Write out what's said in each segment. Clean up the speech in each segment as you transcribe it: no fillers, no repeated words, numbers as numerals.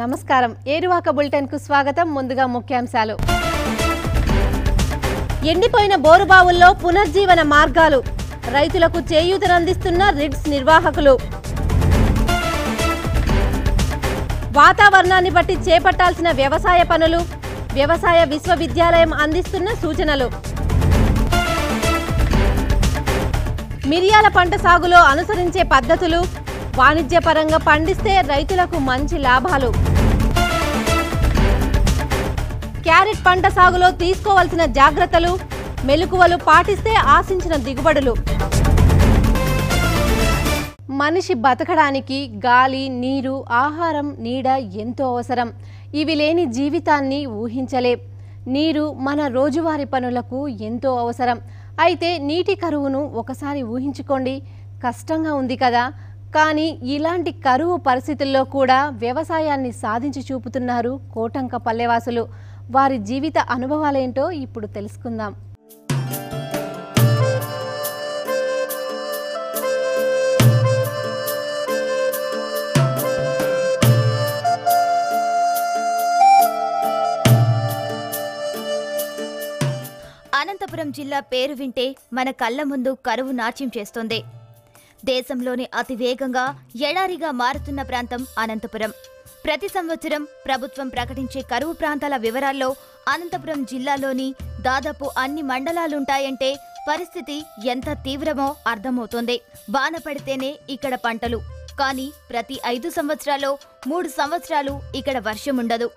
నమస్కారం. ఏరువాక బులెటిన్ కు స్వాగతం. ముందుగా ముఖ్యాంశాలు. ఎండిపోయిన బోరుబావుల్లో పునర్జీవన మార్గాలు, రైతులకు చేయూతనందిస్తున్న రిడ్స్ నిర్వాహకులు. వాతావరణాన్ని బట్టి చేపట్టాల్సిన వ్యవసాయ పనులు, వ్యవసాయ విశ్వవిద్యాలయం అందిస్తున్న సూచనలు. మిరియాల పంట సాగులో అనుసరించే పద్ధతులు, వాణిజ్యపరంగా పండిస్తే రైతులకు మంచి లాభాలు. క్యారెట్ పంట సాగులో తీసుకోవాల్సిన జాగ్రత్తలు, మెలకువలు పాటిస్తే ఆశించిన దిగుబడులు. మనిషి బతకడానికి గాలి, నీరు, ఆహారం, నీడ ఎంతో అవసరం. ఇవి లేని జీవితాన్ని ఊహించలేం. నీరు మన రోజువారీ పనులకు ఎంతో అవసరం. అయితే నీటి కరువును ఒకసారి ఊహించుకోండి. కష్టంగా ఉంది కదా. కానీ ఇలాంటి కరువు పరిస్థితుల్లో కూడా వ్యవసాయాన్ని సాధించి చూపుతున్నారు కోటంక పల్లెవాసులు. వారి జీవిత అనుభవాలేంటో ఇప్పుడు తెలుసుకుందాం. అనంతపురం జిల్లా పేరు వింటే మన కళ్ల ముందు కరువు నాట్యం చేస్తోంది. దేశంలోని అతి వేగంగా ఎడారిగా మారుతున్న ప్రాంతం అనంతపురం. ప్రతి సంవత్సరం ప్రభుత్వం ప్రకటించే కరువు ప్రాంతాల వివరాల్లో అనంతపురం జిల్లాలోని దాదాపు అన్ని మండలాలుంటాయంటే పరిస్థితి ఎంత తీవ్రమో అర్థమవుతోంది. వాన పడితేనే ఇక్కడ పంటలు, కానీ ప్రతి 5 సంవత్సరాల్లో 3 సంవత్సరాలు ఇక్కడ వర్షం ఉండదు.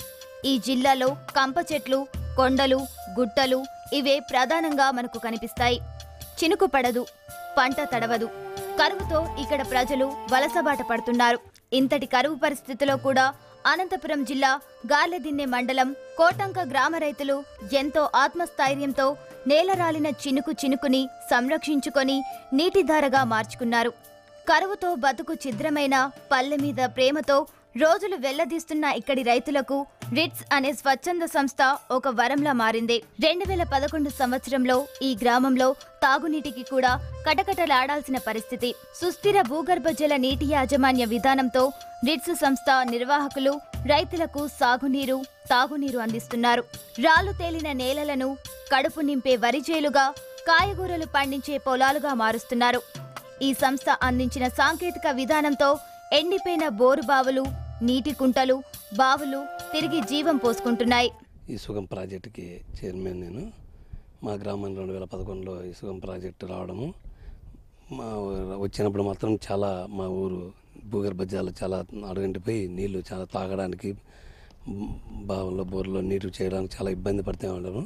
ఈ జిల్లాలో కంప చెట్లు, కొండలు, గుట్టలు ఇవే ప్రధానంగా మనకు కనిపిస్తాయి. చినుకు పడదు, పంట తడవదు. కరువుతో ఇక్కడ ప్రజలు వలసబాట పడుతున్నారు. ఇంతటి కరువు పరిస్థితిలో కూడా అనంతపురం జిల్లా గార్లెదిన్నె మండలం కోటంక గ్రామ రైతులు ఎంతో ఆత్మస్థైర్యంతో నేలరాలిన చినుకుని సంరక్షించుకొని నీటిధారగా మార్చుకున్నారు. కరువుతో బతుకు ఛిద్రమైన పల్లె మీద ప్రేమతో రోజులు వెళ్లదీస్తున్న ఇక్కడి రైతులకు రిడ్స్ అనే స్వచ్ఛంద సంస్థ ఒక వరంలా మారింది. 2011 సంవత్సరంలో ఈ గ్రామంలో తాగునీటికి కూడా కటకటలాడాల్సిన పరిస్థితి. సుస్థిర భూగర్భ జల నీటి యాజమాన్య విధానంతో రిడ్స్ సంస్థ నిర్వాహకులు రైతులకు సాగునీరు, తాగునీరు అందిస్తున్నారు. రాళ్లు తేలిన నేలలను కడుపు నింపే వరిచేలుగా, కాయగూరలు పండించే పొలాలుగా మారుస్తున్నారు. ఈ సంస్థ అందించిన సాంకేతిక విధానంతో ఎండిపోయిన బోరుబావులు, నీటి కుంటలు, బావులు తిరిగి జీవం పోసుకుంటున్నాయి. ఈ సుగం ప్రాజెక్టుకి చైర్మన్ నేను. మా గ్రామంలో 2011లో ఈ సుగం ప్రాజెక్టు రావడము, మా వచ్చినప్పుడు మాత్రం చాలా మా ఊరు భూగర్భ జలాలు చాలా అడుగంటిపోయి నీళ్లు చాలా తాగడానికి, బావుల్లో బోర్లో నీరు చేయడానికి చాలా ఇబ్బంది పడుతూ ఉండము.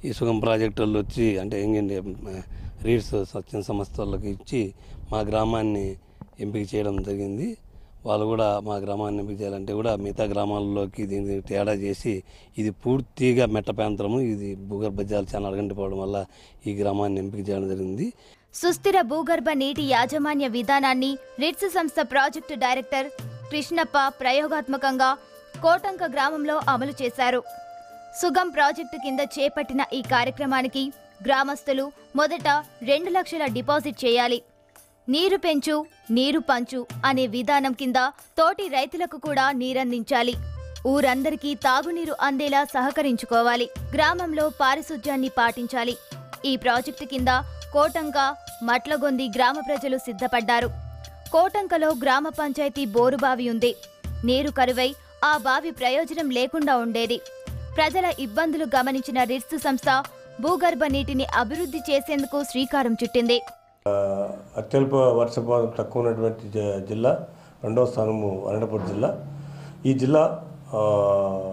ఈ సుగం ప్రాజెక్టు వాళ్ళు వచ్చి అంటే ఏంటంటే రీడ్స్ స్వచ్ఛంద సంస్థ వాళ్ళకి ఇచ్చి మా గ్రామాన్ని ఎంపిక చేయడం జరిగింది. వాళ్ళు కూడా మా గ్రామాన్ని ఎంపిక చేయాలంటే కూడా మిగతా గ్రామాల్లోకి దీన్ని తేడా చేసి ఇది పూర్తిగా మెట్ట ప్రాంతము, ఇది భూగర్భ జలాలు చాలా అడగంటిపోవడం వల్ల ఈ గ్రామాన్ని ఎంపిక చేయడం జరిగింది. సుస్థిర భూగర్భ నీటి యాజమాన్య విధానాన్ని రిడ్స్ సంస్థ ప్రాజెక్టు డైరెక్టర్ కృష్ణప్ప ప్రయోగాత్మకంగా కోటంక గ్రామంలో అమలు చేశారు. సుగం ప్రాజెక్టు కింద చేపట్టిన ఈ కార్యక్రమానికి గ్రామస్తులు మొదట 2 లక్షల డిపాజిట్ చేయాలి. నీరు పెంచు, నీరు పంచు అనే విధానం కింద తోటి రైతులకు కూడా నీరందించాలి. ఊరందరికీ తాగునీరు అందేలా సహకరించుకోవాలి. గ్రామంలో పారిశుధ్యాన్ని పాటించాలి. ఈ ప్రాజెక్టు కింద కోటంక, మట్లగొంది గ్రామ ప్రజలు సిద్ధపడ్డారు. కోటంకలో గ్రామ పంచాయతీ బోరుబావి ఉంది. నీరు కరువై ఆ బావి ప్రయోజనం లేకుండా ఉండేది. ప్రజల ఇబ్బందులు గమనించిన రిడ్స్ సంస్థ భూగర్భ నీటిని అభివృద్ధి చేసేందుకు శ్రీకారం చుట్టింది. అత్యల్ప వర్షపాతం తక్కువ ఉన్నటువంటి జిల్లా, 2వ స్థానము అనంతపురం జిల్లా. ఈ జిల్లా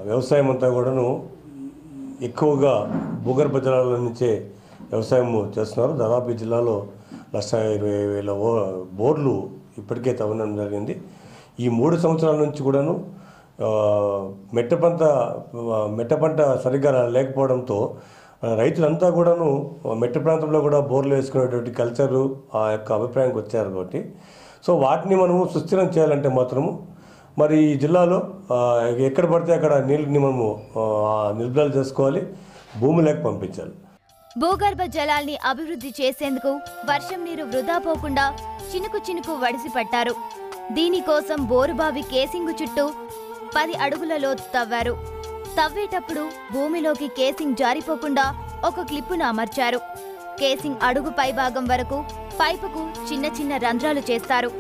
వ్యవసాయం అంతా కూడాను ఎక్కువగా భూగర్భ జలాల నుంచే వ్యవసాయం చేస్తున్నారు. దాదాపు ఈ జిల్లాలో 1,20,000 బోర్లు ఇప్పటికే తవ్వడం జరిగింది. ఈ 3 సంవత్సరాల నుంచి కూడాను మెట్ట పంట సరిగ్గా లేకపోవడంతో రైతులంతా కూడాను మెట్ట ప్రాంతంలో కూడా బోర్లు వేసుకునేటువంటి కల్చరు ఆ యొక్క అభిప్రాయానికి వచ్చారు. కాబట్టి సో వాటిని మనము సుస్థిరం చేయాలంటే మాత్రము మరి ఈ జిల్లాలో ఎక్కడ పడితే అక్కడ నీళ్ళని మనము నిలుపుదల చేసుకోవాలి, భూమిలోకి పంపించాలి. భూగర్భ జలాల్ని అభివృద్ధి చేసేందుకు వర్షం నీరు వృధా పోకుండా చినుకు వడిసి పట్టారు. దీనికోసం బోరుబావి కేసింగు చుట్టూ 10 అడుగుల లోతు తవ్వారు. తవ్వేటప్పుడు భూమిలోకి కేసింగ్ జారిపోకుండా ఒక క్లిప్పును అమర్చారు. కేసింగ్ అడుగు పైభాగం వరకు పైపుకు చిన్న చిన్న రంధ్రాలు చేస్తారు.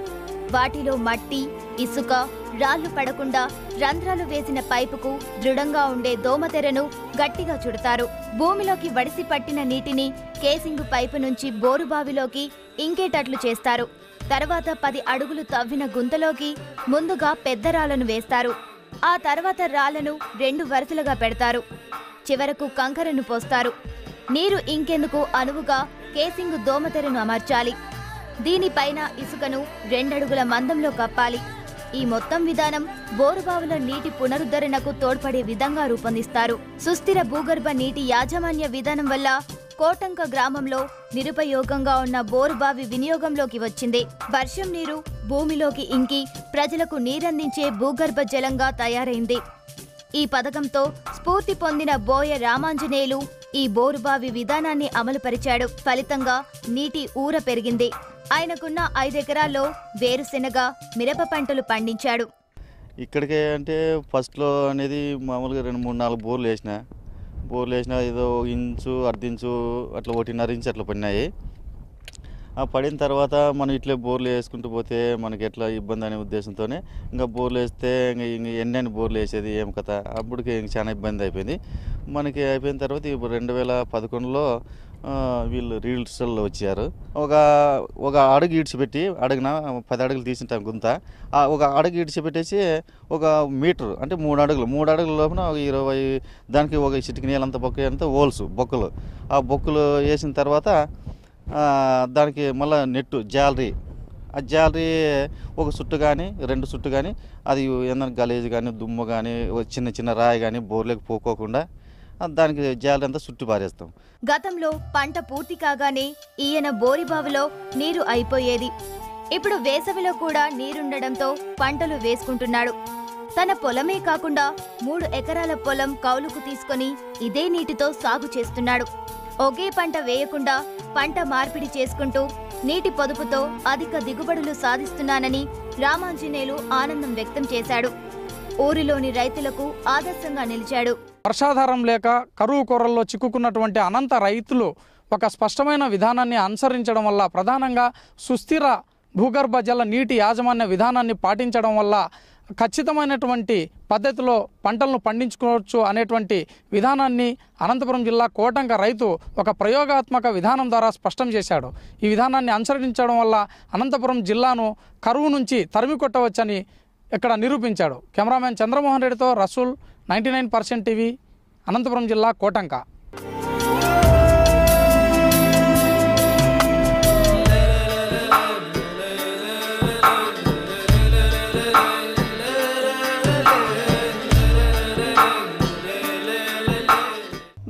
వాటిలో మట్టి, ఇసుక, రాళ్లు పడకుండా రంధ్రాలు వేసిన పైపుకు దృఢంగా ఉండే దోమతెరను గట్టిగా చుడతారు. భూమిలోకి వడిసి పట్టిన నీటిని కేసింగ్ పైపు నుంచి బోరుబావిలోకి ఇంకేటట్లు చేస్తారు. తర్వాత 10 అడుగులు తవ్విన గుంతలోకి ముందుగా పెద్ద రాళ్లను వేస్తారు. ఆ తర్వాత రాళ్లను 2 వరుసలుగా పెడతారు. చివరకు కంకరను పోస్తారు. నీరు ఇంకెందుకు అనువుగా కేసింగ్ దోమతెరను అమర్చాలి. దీనిపైన ఇసుకను 2 అడుగుల మందంలో కప్పాలి. ఈ మొత్తం విధానం బోరుబావుల నీటి పునరుద్ధరణకు తోడ్పడే విధంగా రూపొందిస్తారు. సుస్థిర భూగర్భ నీటి యాజమాన్య విధానం వల్ల కోటంక గ్రామంలో నిరుపయోగంగా ఉన్న బోరుబావి వినియోగంలోకి వచ్చింది. వర్షం నీరు భూమిలోకి ఇంకి ప్రజలకు నీరందించే భూగర్భ జలంగా తయారైంది. ఈ పథకంతో స్ఫూర్తి పొందిన బోయ రామాంజనేయులు ఈ బోరుబావి విధానాన్ని అమలుపరిచాడు. ఫలితంగా నీటి ఊర పెరిగింది. ఆయనకున్న 5 ఎకరాల్లో వేరుశెనగ, మిరప పంటలు పండించాడు. ఇక్కడికే అంటే ఫస్ట్లో అనేది మామూలుగా 2-3-4 బోర్లు వేసినా ఏదో ఇంచు అర్ధించు అట్లా 1.5 ఇంచు అట్లా పడినాయి. ఆ పడిన తర్వాత మనం ఇట్లే బోర్లు వేసుకుంటూ పోతే మనకి ఎట్లా ఇబ్బంది అనే ఉద్దేశంతోనే ఇంకా బోర్లు వేస్తే ఇంక ఎన్ని బోర్లు వేసేది ఏం కథ, అప్పటికి చాలా ఇబ్బంది అయిపోయింది. మనకి అయిపోయిన తర్వాత ఇప్పుడు 2011లో వీళ్ళు రీల్స్లో వచ్చారు. ఒక అడుగు ఈడ్చిపెట్టి అడుగున 10 అడుగులు తీసింటాం గుంత, ఒక అడుగు ఈడ్చిపెట్టేసి 1 మీటర్ అంటే 3 అడుగుల లోపల 20 దానికి ఒక చిటికి నీళ్ళంత బొక్క బొక్కలు ఆ బొక్కలు వేసిన తర్వాత దానికి మళ్ళీ నెట్టు జాలరీ, ఆ జాలరీ ఒక చుట్టు కానీ 2 చుట్టు కానీ అది ఏదైనా గలీజ్ కానీ దుమ్ము కానీ చిన్న చిన్న రాయి కానీ బోర్లోకి పోకోకుండా దానికి జాలరీ అంతా చుట్టు పారేస్తాం. గతంలో పంట పూర్తి కాగానే ఈయన బోరిబావిలో నీరు అయిపోయేది. ఇప్పుడు వేసవిలో కూడా నీరుండడంతో పంటలు వేసుకుంటున్నాడు. తన పొలమే కాకుండా 3 ఎకరాల పొలం కౌలుకు తీసుకొని ఇదే నీటితో సాగు చేస్తున్నాడు. ఒకే పంట వేయకుండా పంట మార్పిడి చేసుకుంటూ నీటి పొదుపుతో అధిక దిగుబడులు సాధిస్తున్నానని రామాంజనేయులు ఆనందం వ్యక్తం చేశాడు. ఊరిలోని రైతులకు ఆదర్శంగా నిలిచాడు. వర్షాధారం లేక కరువు కొరల్లో చిక్కుకున్నటువంటి అనంత రైతులు ఒక స్పష్టమైన విధానాన్ని అనుసరించడం వల్ల, ప్రధానంగా సుస్థిర భూగర్భ జల నీటి యాజమాన్య విధానాన్ని పాటించడం వల్ల ఖచ్చితమైనటువంటి పద్ధతిలో పంటలను పండించుకోవచ్చు అనేటువంటి విధానాన్ని అనంతపురం జిల్లా కోటంక రైతు ఒక ప్రయోగాత్మక విధానం ద్వారా స్పష్టం చేశాడు. ఈ విధానాన్ని అనుసరించడం వల్ల అనంతపురం జిల్లాను కరువు నుంచి తరిమి కొట్టవచ్చని ఇక్కడ నిరూపించాడు. కెమెరామెన్ చంద్రమోహన్ రెడ్డితో రసూల్, 99% టీవీ, అనంతపురం జిల్లా కోటంక.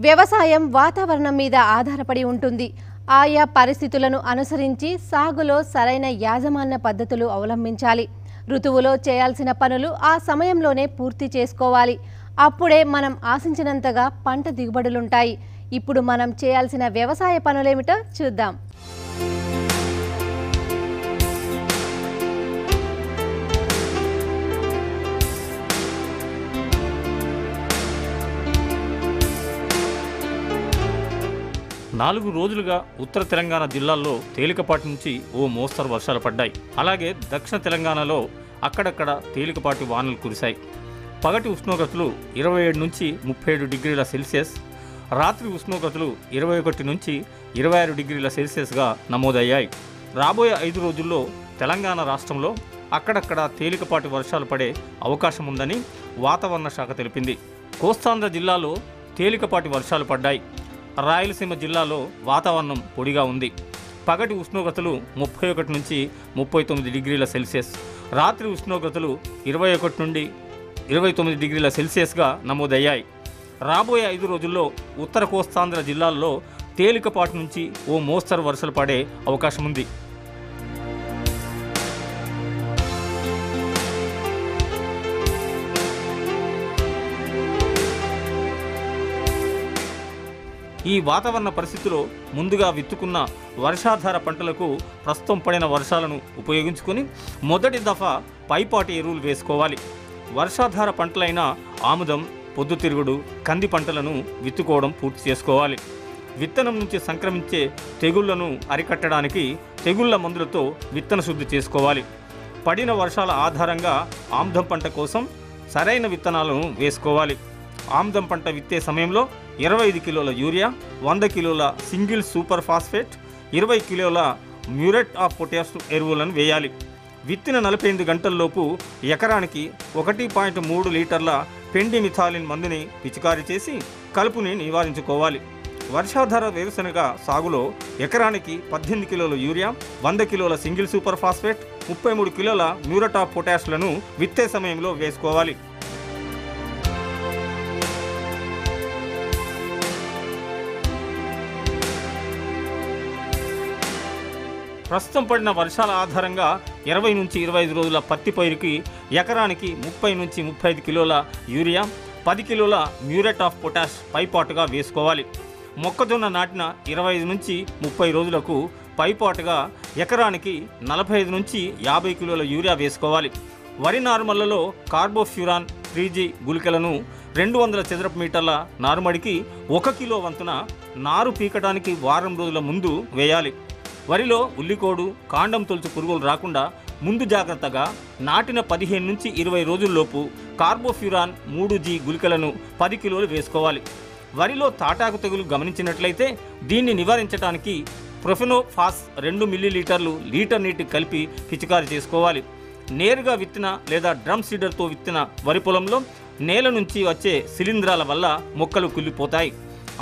వ్యవసాయం వాతావరణం మీద ఆధారపడి ఉంటుంది. ఆయా పరిస్థితులను అనుసరించి సాగులో సరైన యాజమాన్య పద్ధతులు అవలంబించాలి. ఋతువులో చేయాల్సిన పనులు ఆ సమయంలోనే పూర్తి చేసుకోవాలి. అప్పుడే మనం ఆశించినంతగా పంట దిగుబడులుంటాయి. ఇప్పుడు మనం చేయాల్సిన వ్యవసాయ పనులేమిటో చూద్దాం. నాలుగు రోజులుగా ఉత్తర తెలంగాణ జిల్లాల్లో తేలికపాటి నుంచి ఓ మోస్తరు వర్షాలు పడ్డాయి. అలాగే దక్షిణ తెలంగాణలో అక్కడక్కడ తేలికపాటి వానలు కురిశాయి. పగటి ఉష్ణోగ్రతలు 27 నుంచి 37 డిగ్రీల సెల్సియస్, రాత్రి ఉష్ణోగ్రతలు 21 నుంచి 26 డిగ్రీల సెల్సియస్గా నమోదయ్యాయి. రాబోయే 5 రోజుల్లో తెలంగాణ రాష్ట్రంలో అక్కడక్కడ తేలికపాటి వర్షాలు పడే అవకాశం ఉందని వాతావరణ శాఖ తెలిపింది. కోస్తాంధ్ర జిల్లాలో తేలికపాటి వర్షాలు పడ్డాయి. రాయలసీమ జిల్లాలో వాతావరణం పొడిగా ఉంది. పగటి ఉష్ణోగ్రతలు 31 నుంచి 39 డిగ్రీల సెల్సియస్, రాత్రి ఉష్ణోగ్రతలు 21 నుండి 29 డిగ్రీల సెల్సియస్గా నమోదయ్యాయి. రాబోయే 5 రోజుల్లో ఉత్తర కోస్తాంధ్ర జిల్లాల్లో తేలికపాటి నుంచి ఓ మోస్తరు వర్షాలు పడే అవకాశం ఉంది. ఈ వాతావరణ పరిస్థితిలో ముందుగా విత్తుకున్న వర్షాధార పంటలకు ప్రస్తుతం పడిన వర్షాలను ఉపయోగించుకొని మొదటి దఫా పైపాటి ఎరువులు వేసుకోవాలి. వర్షాధార పంటలైన ఆముదం, పొద్దుతిరుగుడు, కంది పంటలను విత్తుకోవడం పూర్తి చేసుకోవాలి. విత్తనం నుంచి సంక్రమించే తెగుళ్లను అరికట్టడానికి తెగుళ్ల మందులతో విత్తన శుద్ధి చేసుకోవాలి. పడిన వర్షాల ఆధారంగా ఆముదం పంట కోసం సరైన విత్తనాలను వేసుకోవాలి. ఆముదం పంట విత్తే సమయంలో 25 కిలోల యూరియా, 100 కిలోల సింగిల్ సూపర్ ఫాస్ఫేట్, 20 కిలోల మ్యూరేట్ ఆఫ్ పొటాష్ ఎరువులను వేయాలి. విత్తిన 48 గంటల్లోపు ఎకరానికి 1.3 లీటర్ల పెండిమిథాలిన్ మందుని పిచికారీ చేసి కలుపుని నివారించుకోవాలి. వర్షాధార వేరుశనగ సాగులో ఎకరానికి 18 కిలోల యూరియా, 100 కిలోల సింగిల్ సూపర్ ఫాస్ఫేట్, 33 కిలోల మ్యూరేట్ ఆఫ్ పొటాష్లను విత్తే సమయంలో వేసుకోవాలి. ప్రస్తుతం పడిన వర్షాల ఆధారంగా 20 నుంచి 25 రోజుల పత్తి పైరుకి ఎకరానికి 30 నుంచి 35 కిలోల యూరియా, 10 కిలోల మ్యూరేట్ ఆఫ్ పొటాష్ పైపాటుగా వేసుకోవాలి. మొక్కజొన్న నాటిన 25 నుంచి 30 రోజులకు పైపాటుగా ఎకరానికి 45 నుంచి 50 కిలోల యూరియా వేసుకోవాలి. వరి నారుమళ్లలో కార్బోఫ్యూరాన్ 3G గుళికలను 200 చదరపు మీటర్ల నారుమడికి 1 కిలో వంతున నారు పీకడానికి వారం రోజుల ముందు వేయాలి. వరిలో ఉల్లికోడు, కాండం తొలుచు పురుగులు రాకుండా ముందు జాగ్రత్తగా నాటిన 15 నుంచి 20 రోజుల్లోపు కార్బోఫ్యూరాన్ 3G గుళికలను 10 కిలోలు వేసుకోవాలి. వరిలో తాటాకు తెగులు గమనించినట్లయితే దీన్ని నివారించడానికి ప్రొఫెనోఫాస్ 2 మిల్లీలీటర్లు లీటర్ నీటికి కలిపి పిచికారీ చేసుకోవాలి. నేరుగా విత్తిన లేదా డ్రమ్ సీడర్తో విత్తిన వరి పొలంలో నేల నుంచి వచ్చే శిలీంధ్రాల వల్ల మొక్కలు కుళ్ళిపోతాయి.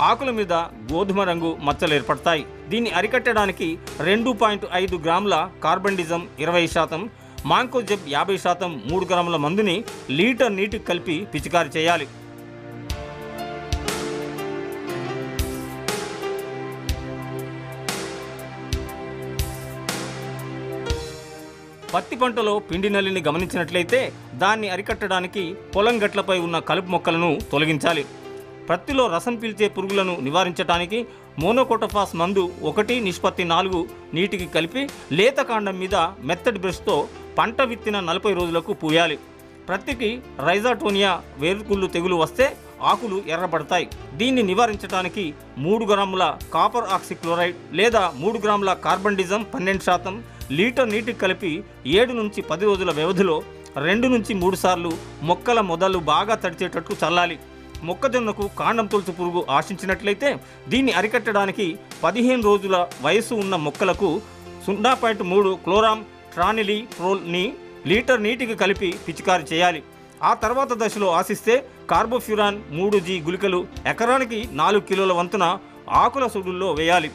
ఆకుల మీద గోధుమ రంగు మచ్చలు ఏర్పడతాయి. దీన్ని అరికట్టడానికి 2.5 గ్రాముల కార్బండిజం 20%, మాంకోజెబ్ 50%, 3 గ్రాముల మందుని లీటర్ నీటికి కలిపి పిచికారీ చేయాలి. పత్తి పంటలో పిండి నల్లిని గమనించినట్లయితే దాన్ని అరికట్టడానికి పొలం గట్లపై ఉన్న కలుపు మొక్కలను తొలగించాలి. పత్తిలో రసం పీల్చే పురుగులను నివారించడానికి మోనోకోటోఫాస్ మందు 1:4 నీటికి కలిపి లేత కాండం మీద మెత్తడి బ్రష్తో పంట విత్తిన 40 రోజులకు పూయాలి. పత్తికి రైజాటోనియా వేరుకుళ్ళు తెగులు వస్తే ఆకులు ఎర్రబడతాయి. దీన్ని నివారించడానికి 3 గ్రాముల కాపర్ ఆక్సిక్లోరైడ్ లేదా 3 గ్రాముల కార్బండిజం 12% లీటర్ నీటికి కలిపి 7 నుంచి 10 రోజుల వ్యవధిలో 2 నుంచి 3 సార్లు మొక్కల మొదలు బాగా తడిచేటట్టు చల్లాలి. మొక్కజొన్నకు కాండం తొలుచు పురుగు ఆశించినట్లయితే దీన్ని అరికట్టడానికి 15 రోజుల వయసు ఉన్న మొక్కలకు 0.3 క్లోరామ్ ట్రానిలిప్రోల్ని లీటర్ నీటికి కలిపి పిచికారీ చేయాలి. ఆ తర్వాత దశలో ఆశిస్తే కార్బోఫ్యూరాన్ 3G గుళికలు ఎకరానికి 4 కిలోల వంతున ఆకుల సుడుల్లో వేయాలి.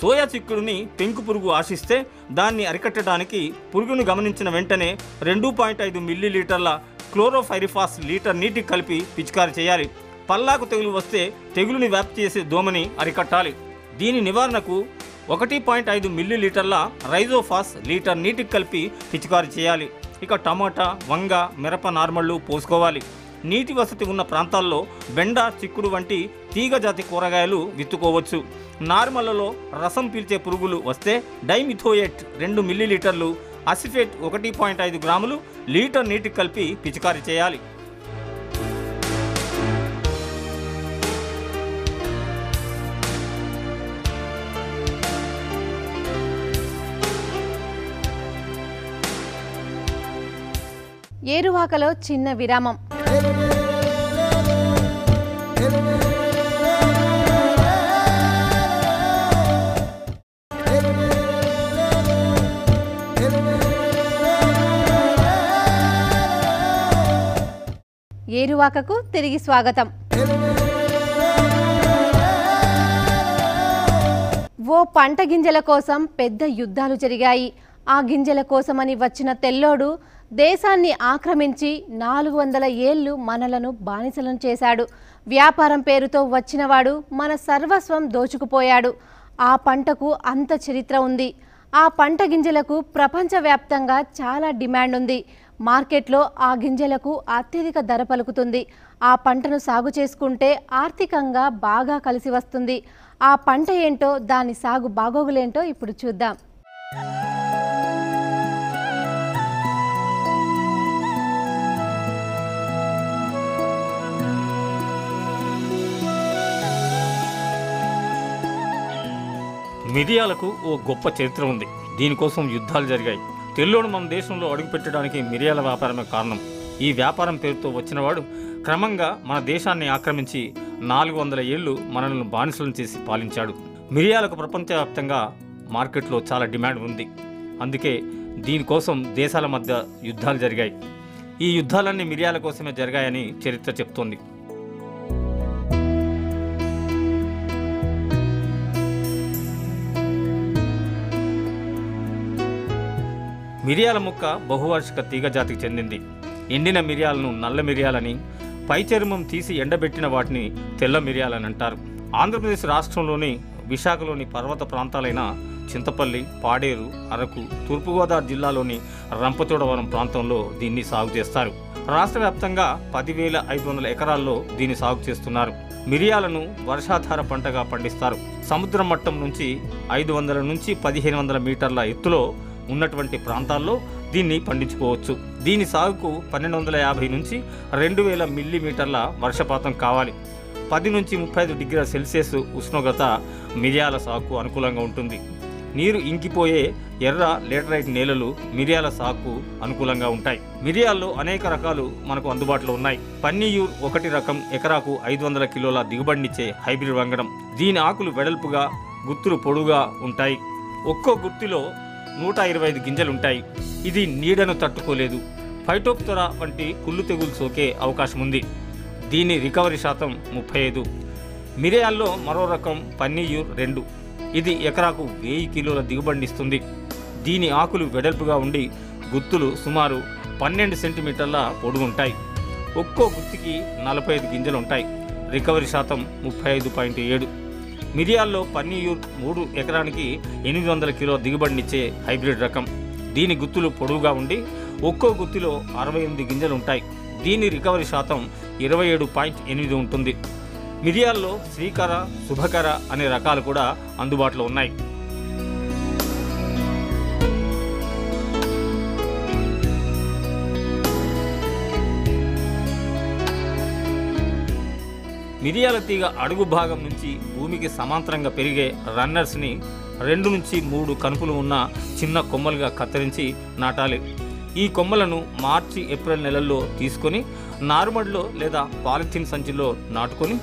సోయా చిక్కుడుని పెంకు పురుగు ఆశిస్తే దాన్ని అరికట్టడానికి పురుగును గమనించిన వెంటనే 2.5 మిల్లీలీటర్ల క్లోరోఫైరిఫాస్ లీటర్ నీటికి కలిపి పిచికారీ చేయాలి. పల్లాకు తెగులు వస్తే తెగులుని వ్యాప్తి చేసే దోమని అరికట్టాలి. దీని నివారణకు 1.5 మిల్లీలీటర్ల రైజోఫాస్ లీటర్ నీటికి కలిపి పిచికారీ చేయాలి. ఇక టమాటా, వంగ, మిరప నార్మళ్లు పోసుకోవాలి. నీటి వసతి ఉన్న ప్రాంతాల్లో బెండ, చిక్కుడు వంటి తీగ జాతి కూరగాయలు విత్తుకోవచ్చు. నార్మళ్లలో రసం పీల్చే పురుగులు వస్తే డైమిథోయేట్ 2 మిల్లీలీటర్లు, అసిఫేట్ 1.5 గ్రాములు లీటర్ నీటికి కలిపి పిచికారీ చేయాలి. ఏరువాకలో చిన్న విరామం. ఏరువాకకు తిరిగి స్వాగతం. ఓ పంట గింజల కోసం పెద్ద యుద్ధాలు జరిగాయి. ఆ గింజల కోసమని వచ్చిన తెల్లోడు దేశాన్ని ఆక్రమించి 400 ఏళ్లు మనలను బానిసలను చేశాడు. వ్యాపారం పేరుతో వచ్చినవాడు మన సర్వస్వం దోచుకుపోయాడు. ఆ పంటకు అంత చరిత్ర ఉంది. ఆ పంట గింజలకు ప్రపంచవ్యాప్తంగా చాలా డిమాండ్ ఉంది. మార్కెట్లో ఆ గింజలకు అత్యధిక ధర పలుకుతుంది. ఆ పంటను సాగు చేసుకుంటే ఆర్థికంగా బాగా కలిసి వస్తుంది. ఆ పంట ఏంటో, దాని సాగు బాగోగులేంటో ఇప్పుడు చూద్దాం. మిరియాలకు ఓ గొప్ప చరిత్ర ఉంది. దీనికోసం యుద్ధాలు జరిగాయి. తెల్లోడు మన దేశంలో అడుగుపెట్టడానికి మిరియాల వ్యాపారమే కారణం. ఈ వ్యాపారం పేరుతో వచ్చినవాడు క్రమంగా మన దేశాన్ని ఆక్రమించి 400 ఏళ్లు మనల్ని బానిసలను చేసి పాలించాడు. మిరియాలకు ప్రపంచవ్యాప్తంగా మార్కెట్లో చాలా డిమాండ్ ఉంది. అందుకే దీనికోసం దేశాల మధ్య యుద్ధాలు జరిగాయి. ఈ యుద్ధాలన్నీ మిరియాల కోసమే జరిగాయని చరిత్ర చెప్తోంది. మిరియాల మొక్క బహువార్షిక తీగ జాతికి చెందింది. ఎండిన మిరియాలను నల్ల మిరియాలని, పై చర్మం తీసి ఎండబెట్టిన వాటిని తెల్ల మిరియాలని అంటారు. ఆంధ్రప్రదేశ్ రాష్ట్రంలోని విశాఖలోని పర్వత ప్రాంతాలైన చింతపల్లి, పాడేరు, అరకు, తూర్పుగోదావరి జిల్లాలోని రంపచోడవరం ప్రాంతంలో దీన్ని సాగు చేస్తారు. రాష్ట్ర వ్యాప్తంగా 10,500 ఎకరాల్లో దీన్ని సాగు చేస్తున్నారు. మిరియాలను వర్షాధార పంటగా పండిస్తారు. సముద్ర మట్టం నుంచి 500 నుంచి 1,500 మీటర్ల ఎత్తులో ఉన్నటువంటి ప్రాంతాల్లో దీన్ని పండించుకోవచ్చు. దీని సాగుకు 1,250 నుంచి 2,000 మిల్లీమీటర్ల వర్షపాతం కావాలి. 10 నుంచి 35 డిగ్రీల సెల్సియస్ ఉష్ణోగ్రత మిరియాల సాగుకు అనుకూలంగా ఉంటుంది. నీరు ఇంకిపోయే ఎర్ర లేటరైట్ నేలలు మిరియాల సాగుకు అనుకూలంగా ఉంటాయి. మిరియాల్లో అనేక రకాలు మనకు అందుబాటులో ఉన్నాయి. పన్నీయూర్ 1 రకం ఎకరాకు 500 కిలోల దిగుబడినిచ్చే హైబ్రిడ్ వంగడం. దీని ఆకులు వెడల్పుగా, గుత్తులు పొడుగా ఉంటాయి. ఒక్కో గుత్తిలో 125 గింజలుంటాయి. ఇది నీడను తట్టుకోలేదు. ఫైటోప్తెరా వంటి కుళ్ళు తెగులు సోకే అవకాశం ఉంది. దీని రికవరీ శాతం 35. మిరియాల్లో మరో రకం పన్నీయూర్ 2. ఇది ఎకరాకు 1000 కిలోల దిగుబడినిస్తుంది. దీని ఆకులు వెడల్పుగా ఉండి గుత్తులు సుమారు 12 సెంటీమీటర్ల పొడుగుంటాయి. ఒక్కో గుత్తికి 45 గింజలుంటాయి. రికవరీ శాతం 35.7. మిరియాల్లో పన్నీయూర్ 3 ఎకరానికి 800 కిలో దిగుబడినిచ్చే హైబ్రిడ్ రకం. దీని గుత్తులు పొడవుగా ఉండి ఒక్కో గుత్తిలో 68 గింజలుంటాయి. దీని రికవరీ శాతం 27.8 ఉంటుంది. మిరియాల్లో శ్రీకర, శుభకర అనే రకాలు కూడా అందుబాటులో ఉన్నాయి. మిరియాల తీగ అడుగు భాగం నుంచి భూమికి సమాంతరంగా పెరిగే రన్నర్స్ని 2 నుంచి 3 కనుపులు ఉన్న చిన్న కొమ్మలుగా కత్తిరించి నాటాలి. ఈ కొమ్మలను మార్చి, ఏప్రిల్ నెలల్లో తీసుకొని నారుమడిలో లేదా పాలిథిన్ సంచిలో నాటుకొని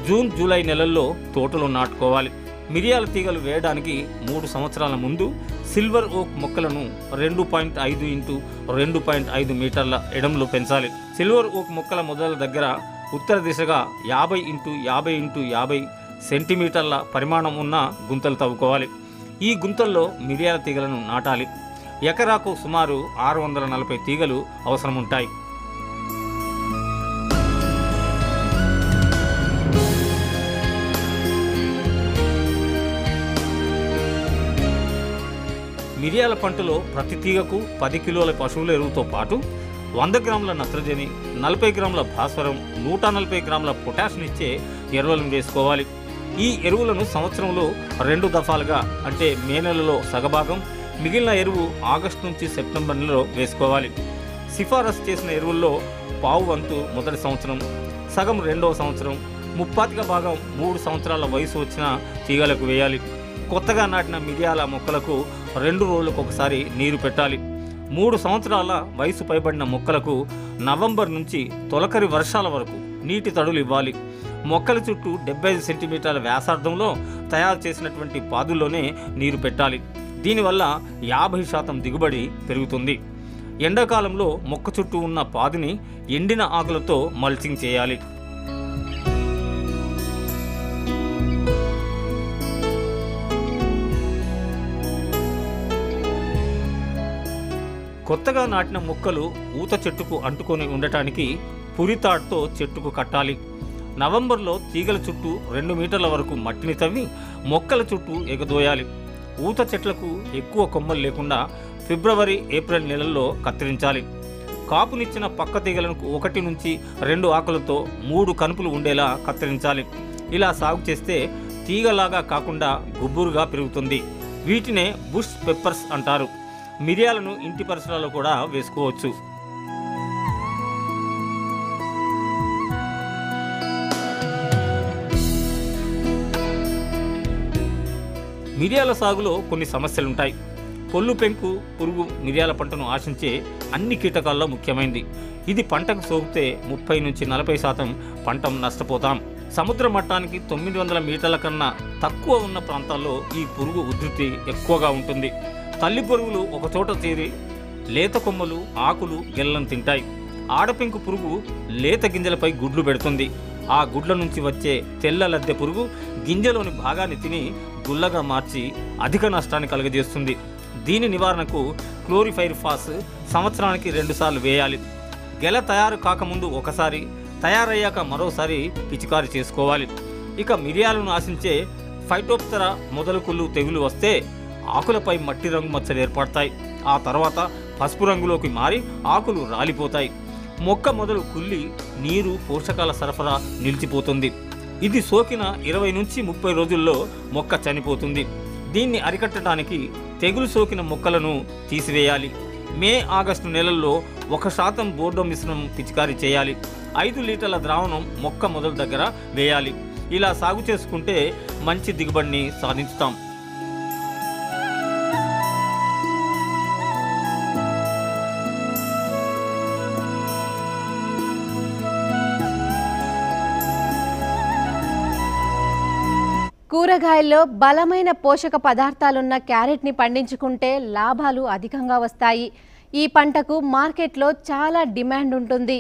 జూన్, జూలై నెలల్లో తోటలో నాటుకోవాలి. మిరియాల తీగలు వేయడానికి 3 సంవత్సరాల ముందు సిల్వర్ ఓక్ మొక్కలను 2.5 x 2.5 మీటర్ల ఎడంలో పెంచాలి. సిల్వర్ ఓక్ మొక్కల మొదల దగ్గర ఉత్తర దిశగా 50 x 50 x 50 సెంటీమీటర్ల పరిమాణం ఉన్న గుంతలు తవ్వుకోవాలి. ఈ గుంతల్లో మిరియాల తీగలను నాటాలి. ఎకరాకు సుమారు 640 తీగలు అవసరం ఉంటాయి. మిరియాల పంటలో ప్రతి తీగకు 10 కిలోల పశువుల ఎరువుతో పాటు 100 గ్రాముల నత్రజని, 40 గ్రాముల భాస్వరం, 140 గ్రాముల పొటాషియంనిచ్చే ఎరువులను వేసుకోవాలి. ఈ ఎరువులను సంవత్సరంలో 2 దఫాలుగా, అంటే మే నెలలో సగభాగం, మిగిలిన ఎరువు ఆగస్టు నుంచి సెప్టెంబర్ నెలలో వేసుకోవాలి. సిఫారసు చేసిన ఎరువుల్లో పావు వంతు మొదటి సంవత్సరం, సగం రెండవ సంవత్సరం, 30వ భాగం 3 సంవత్సరాల వయసు వచ్చిన తీగలకు వేయాలి. కొత్తగా నాటిన మిరియాల మొక్కలకు 2 రోజులకు ఒకసారి నీరు పెట్టాలి. 3 సంవత్సరాల వయసు పైబడిన మొక్కలకు నవంబర్ నుంచి తొలకరి వర్షాల వరకు నీటి తడులు ఇవ్వాలి. మొక్కల చుట్టూ 75 సెంటీమీటర్ల వ్యాసార్థంలో తయారు చేసినటువంటి పాదుల్లోనే నీరు పెట్టాలి. దీనివల్ల 50% దిగుబడి పెరుగుతుంది. ఎండాకాలంలో మొక్క చుట్టూ ఉన్న పాదుని ఎండిన ఆకులతో మల్చింగ్ చేయాలి. కొత్తగా నాటిన మొక్కలు ఊత చెట్టుకు అంటుకొని ఉండటానికి పురితాడుతో చెట్టుకు కట్టాలి. నవంబర్లో తీగల చుట్టూ 2 మీటర్ల వరకు మట్టిని తవ్వి మొక్కల చుట్టూ ఎగదోయాలి. ఊత చెట్లకు ఎక్కువ కొమ్మలు లేకుండా ఫిబ్రవరి, ఏప్రిల్ నెలల్లో కత్తిరించాలి. కాపునిచ్చిన పక్క తీగలను 1 నుంచి 2 ఆకులతో 3 కనుపులు ఉండేలా కత్తిరించాలి. ఇలా సాగు చేస్తే తీగలాగా కాకుండా గుబ్బురుగా పెరుగుతుంది. వీటినే బుష్ పెప్పర్స్ అంటారు. మిరియాలను ఇంటి పరిసరాల్లో కూడా వేసుకోవచ్చు. మిరియాల సాగులో కొన్ని సమస్యలుంటాయి. పొల్లు పెంకు పురుగు మిరియాల పంటను ఆశించే అన్ని కీటకాల్లో ముఖ్యమైనది. ఇది పంటకు సోకితే 30 నుంచి 40% పంట నష్టపోతాం. సముద్ర మట్టానికి 900 మీటర్ల కన్నా తక్కువ ఉన్న ప్రాంతాల్లో ఈ పురుగు ఉధృతి ఎక్కువగా ఉంటుంది. తల్లి పురుగులు ఒకచోట చేరి లేత కొమ్మలు, ఆకులు, గెల్లను తింటాయి. ఆడపెంకు పురుగు లేత గింజలపై గుడ్లు పెడుతుంది. ఆ గుడ్ల నుంచి వచ్చే తెల్ల లద్దె పురుగు గింజలోని భాగాన్ని తిని గుల్లగా మార్చి అధిక నష్టాన్ని కలుగజేస్తుంది. దీని నివారణకు క్లోరిఫైరిఫాస్ సంవత్సరానికి 2 సార్లు వేయాలి. గెల తయారు కాకముందు ఒకసారి, తయారయ్యాక మరోసారి పిచికారి చేసుకోవాలి. ఇక మిరియాలను ఆశించే ఫైటోప్తెరా మొదలుకుళ్ళు తెగులు వస్తే ఆకులపై మట్టి రంగు మచ్చలు ఏర్పడతాయి. ఆ తర్వాత పసుపు రంగులోకి మారి ఆకులు రాలిపోతాయి. మొక్క మొదలు కుళ్ళి నీరు, పోషకాల సరఫరా నిలిచిపోతుంది. ఇది సోకిన 20 నుంచి 30 రోజుల్లో మొక్క చనిపోతుంది. దీన్ని అరికట్టడానికి తెగులు సోకిన మొక్కలను తీసివేయాలి. మే, ఆగస్టు నెలల్లో 1% బోర్డో మిశ్రమం పిచికారీ చేయాలి. 5 లీటర్ల ద్రావణం మొక్క మొదలు దగ్గర వేయాలి. ఇలా సాగు చేసుకుంటే మంచి దిగుబడిని సాధించుతాం. కూరగాయల్లో బలమైన పోషక పదార్థాలున్న క్యారెట్ని పండించుకుంటే లాభాలు అధికంగా వస్తాయి. ఈ పంటకు మార్కెట్లో చాలా డిమాండ్ ఉంటుంది.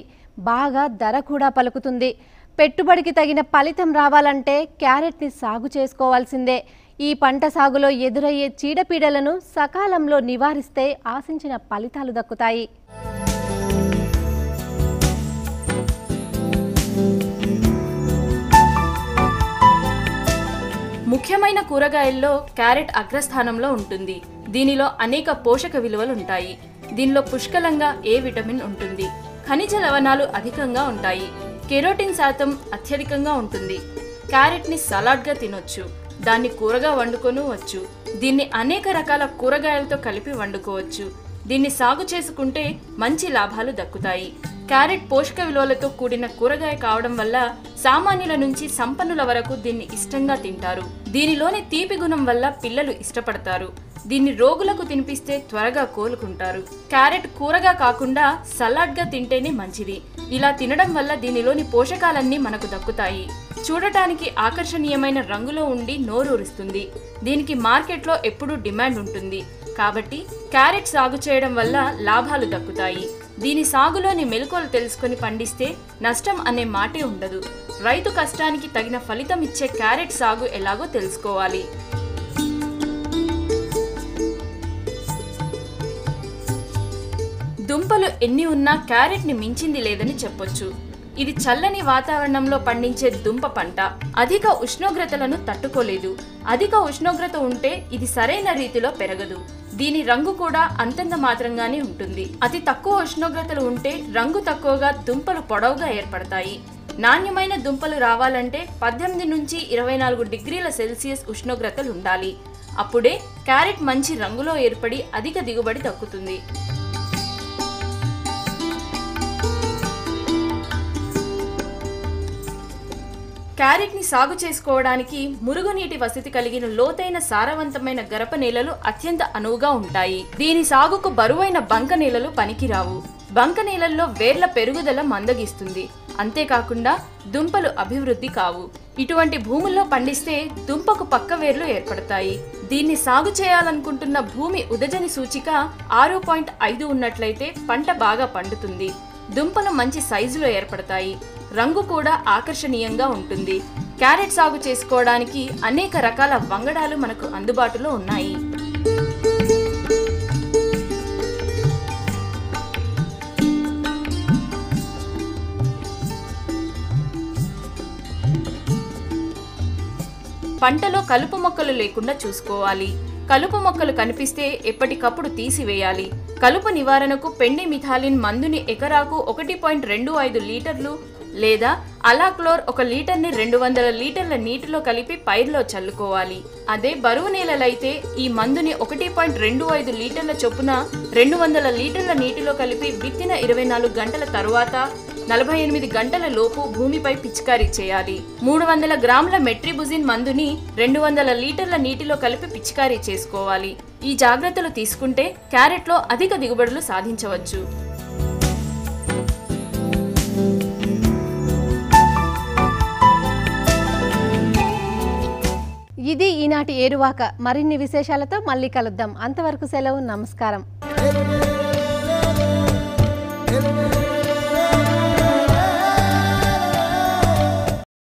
బాగా ధర కూడా పలుకుతుంది. పెట్టుబడికి తగిన ఫలితం రావాలంటే క్యారెట్ని సాగు చేసుకోవాల్సిందే. ఈ పంట సాగులో ఎదురయ్యే చీడపీడలను సకాలంలో నివారిస్తే ఆశించిన ఫలితాలు దక్కుతాయి. ముఖ్యమైన కూరగాయల్లో క్యారెట్ అగ్రస్థానంలో ఉంటుంది. దీనిలో అనేక పోషక విలువలు ఉంటాయి. దీనిలో పుష్కలంగా ఏ విటమిన్ ఉంటుంది. ఖనిజ లవణాలు అధికంగా ఉంటాయి. కెరోటిన్ శాతం అత్యధికంగా ఉంటుంది. క్యారెట్ని సలాడ్గా తినొచ్చు. దాన్ని కూరగా వండుకోవచ్చు. దీన్ని అనేక రకాల కూరగాయలతో కలిపి వండుకోవచ్చు. దీన్ని సాగు చేసుకుంటే మంచి లాభాలు దక్కుతాయి. క్యారెట్ పోషక విలువలతో కూడిన కూరగాయ కావడం వల్ల సామాన్యుల నుంచి సంపన్నుల వరకు దీన్ని ఇష్టంగా తింటారు. దీనిలోని తీపి గుణం వల్ల పిల్లలు ఇష్టపడతారు. దీన్ని రోగులకు తినిపిస్తే త్వరగా కోలుకుంటారు. క్యారెట్ కూరగా కాకుండా సలాడ్గా తింటేనే మంచిది. ఇలా తినడం వల్ల దీనిలోని పోషకాలన్నీ మనకు దక్కుతాయి. చూడటానికి ఆకర్షణీయమైన రంగులో ఉండి నోరూరుస్తుంది. దీనికి మార్కెట్లో ఎప్పుడూ డిమాండ్ ఉంటుంది. కాబట్టి క్యారెట్ సాగు చేయడం వల్ల లాభాలు దక్కుతాయి. దీని సాగులోని మెలకువలు తెలుసుకొని పండిస్తే నష్టం అనే మాటే ఉండదు. రైతు కష్టానికి తగిన ఫలితం ఇచ్చే క్యారెట్ సాగు ఎలాగో తెలుసుకోవాలి. దుంపలు ఎన్ని ఉన్నా క్యారెట్ని మించింది లేదని చెప్పొచ్చు. ఇది చల్లని వాతావరణంలో పండించే దుంప పంట. అధిక ఉష్ణోగ్రతలను తట్టుకోలేదు. అధిక ఉష్ణోగ్రత ఉంటే ఇది సరైన రీతిలో పెరగదు. దీని రంగు కూడా అంతంత మాత్రంగానే ఉంటుంది. అతి తక్కువ ఉష్ణోగ్రతలు ఉంటే రంగు తక్కువగా, దుంపలు పొడవుగా ఏర్పడతాయి. నాణ్యమైన దుంపలు రావాలంటే 18 నుంచి 24 డిగ్రీల సెల్సియస్ ఉష్ణోగ్రతలు ఉండాలి. అప్పుడే క్యారెట్ మంచి రంగులో ఏర్పడి అధిక దిగుబడి దక్కుతుంది. క్యారెట్ని సాగు చేసుకోవడానికి మురుగునీటి వసతి కలిగిన లోతైన సారవంతమైన గరప నేలలు అత్యంత అనువుగా ఉంటాయి. దీని సాగుకు బరువైన బంక నేలలు పనికిరావు. బంక నేలల్లో వేర్ల పెరుగుదల మందగిస్తుంది. అంతేకాకుండా దుంపలు అభివృద్ధి కావు. ఇటువంటి భూముల్లో పండిస్తే దుంపకు పక్క వేర్లు ఏర్పడతాయి. దీన్ని సాగు చేయాలనుకుంటున్న భూమి ఉదజని సూచిక 6.5 ఉన్నట్లయితే పంట బాగా పండుతుంది. దుంపలు మంచి సైజులో ఏర్పడతాయి. రంగు కూడా ఆకర్షణీయంగా ఉంటుంది. క్యారెట్ సాగు చేసుకోవడానికి అనేక రకాల వంగడాలు మనకు అందుబాటులో ఉన్నాయి. పంటలో కలుపు మొక్కలు లేకుండా చూసుకోవాలి. కలుపు మొక్కలు కనిపిస్తే ఎప్పటికప్పుడు తీసివేయాలి. కలుపు నివారణకు పెండిమిథాలిన్ మందుని ఎకరాకు 1.25 లీటర్లు లేదా అలాక్లోర్ 1 లీటర్ని 200 లీటర్ల నీటిలో కలిపి పైర్లో చల్లుకోవాలి. అదే బరువు నేలలైతే ఈ మందుని 1.25 లీటర్ల చొప్పున 200 లీటర్ల నీటిలో కలిపి విత్తిన 24 గంటల తరువాత 48 గంటల లోపు భూమిపై పిచికారీ చేయాలి. 300 గ్రాముల మెట్రిబుజిన్ మందుని 200 లీటర్ల నీటిలో కలిపి పిచికారీ చేసుకోవాలి. ఈ జాగ్రత్తలు తీసుకుంటే క్యారెట్లో అధిక దిగుబడులు సాధించవచ్చు. ఇది ఈనాటి ఏరువాక. మరిన్ని విశేషాలతో మళ్ళీ కలుద్దాం. అంతవరకు సెలవు. నమస్కారం.